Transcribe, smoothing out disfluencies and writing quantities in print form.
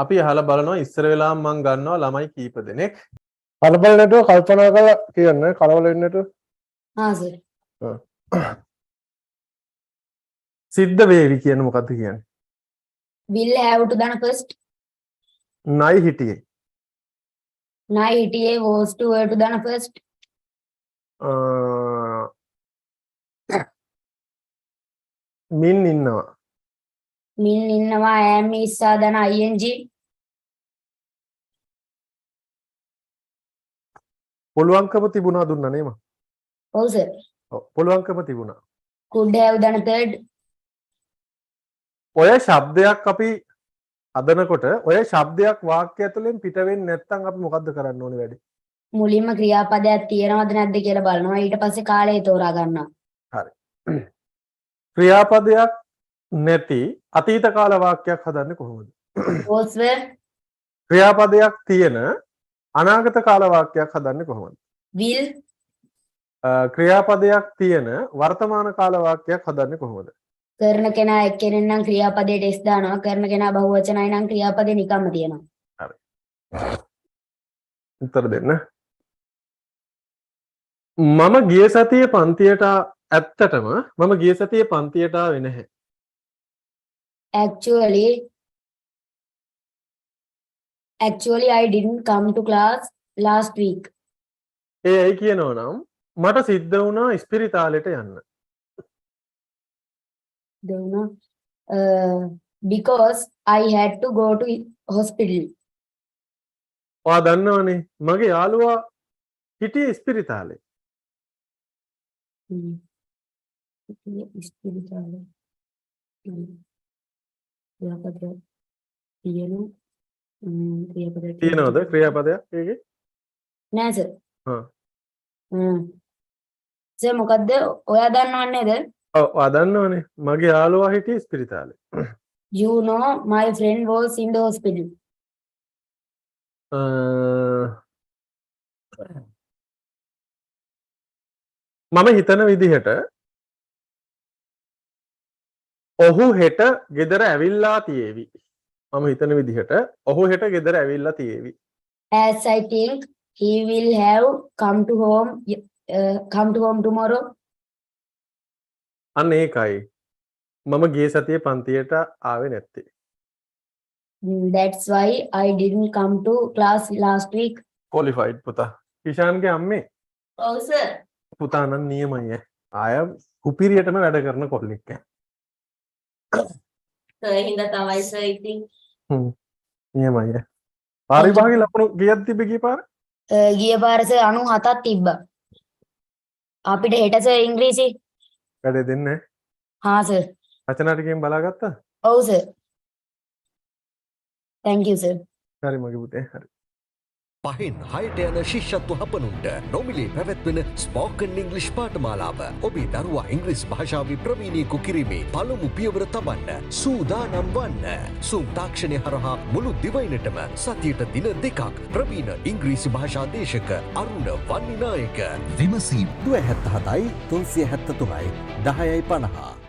අපි අහලා බලනවා ඉස්සර වෙලාම මම ගන්නවා ළමයි කීප දෙනෙක්. කලබල නැතුව කල්පනා කරලා කියන්න කලබල වෙන්නේ නැතුව. हाँ सर සිද්ධ වේවි කියන මොකද්ද කියන්නේ? will have to done first නයි හිටියේ. night a was to have to done first මින් ඉන්නවා. min innawa am is done ing පුළුවන්කම තිබුණා දුන්නා නේම. oh sir ඔව් පුළුවන්කම තිබුණා. could have done third ඔය ශබ්දයක් අපි අදනකොට ඔය ශබ්දයක් වාක්‍ය ඇතුලෙන් පිට වෙන්නේ නැත්නම් අපි මොකද්ද කරන්න ඕනේ වැඩි? මුලින්ම ක්‍රියාපදයක් තියෙනවද නැද්ද කියලා බලනවා ඊට පස්සේ කාලය තෝරා ගන්නවා හරි. ක්‍රියාපදයක් නැති අතීත කාල වාක්‍යයක් හදන්නේ කොහොමද? was were ක්‍රියාපදයක් තියෙන අනාගත කාල වාක්‍යයක් හදන්නේ කොහොමද? will ක්‍රියාපදයක් තියෙන වර්තමාන කාල වාක්‍යයක් හදන්නේ කොහොමද? කරන කෙනා එක්කෙනෙක් නම් ක්‍රියාපදයට s දානවා කරන කෙනා බහුවචනයි නම් ක්‍රියාපදේ නිකම්ම තියෙනවා හරි. උත්තර දෙන්න. මම ගිය සතියේ පන්තියට ඇත්තටම මම ගිය සතියේ පන්තියට ආවේ නැහැ. actually I didn't come to class last week ඒ ඇයි කියනවා නම් මට සිද්ධ වුණා ඉස්පිරිතාලෙට යන්න. because I had to go to hospital ඔයා දන්නවනේ මගේ යාළුවා හිටියේ ඉස්පිරිතාලේ. තියෙනවද ක්‍රියාපදයක් ඒකේ? නෑ සර් හා සර් මොකද්ද ඔයා දන්නව නේද? ඔව් ඔයා දන්නවනේ මගේ යාළුවා හිටියේ ඉස්පිරිතාලේ. you know my friend was in the hospital මම හිතන විදිහට ඔහු හෙට ගෙදර ඇවිල්ලා තියේවි. මම හිතන විදිහට ඔහු හෙට ගෙදර ඇවිල්ලා තියේවි. as I think he will have come to home tomorrow අන්න ඒකයි මම ගිය සතියේ පන්තියට ආවේ නැත්තේ. that's why I didn't come to class last week qualified පුතා. කිෂාන්ගේ අම්මේ ඔව් සර් පුතා නම් නියමයි ආය කුපිරියටම වැඩ කරන කොල්ලෙක් ඈ. සර් හින්දා තමයි සර් ඉතින් නියමයි. පරිභාගයේ ලකුණු ගියක් තිබ්බ ගිය පාර? ගිය පාර සර් 97ක් තිබ්බා. අපිට හෙට සර් ඉංග්‍රීසි වැඩ දෙන්නේ. හා සර්. රචනා ටිකෙන් බලාගත්තා? ඔව් සර්. thank you sir. හරි මගේ පුතේ හරි. පහෙන් හයට යන ශිෂ්‍යත්ව හපනුන්ට නොමිලේ පැවැත්වෙන ස්පෝකන් ඉංග්ලිෂ් පාඨමාලාව ඔබේ දරුවා ඉංග්‍රීසි භාෂාවේ ප්‍රවීණයෙකු කිරීමේ පළමු පියවර තබන්න සූදානම් වන්න. සූම් තාක්ෂණය හරහා මුළු දිවයිනටම සතියට දින 2ක් ප්‍රවීණ ඉංග්‍රීසි භාෂා දේශක අරුණ වන්නිනායක විමසීම් 77 373 1050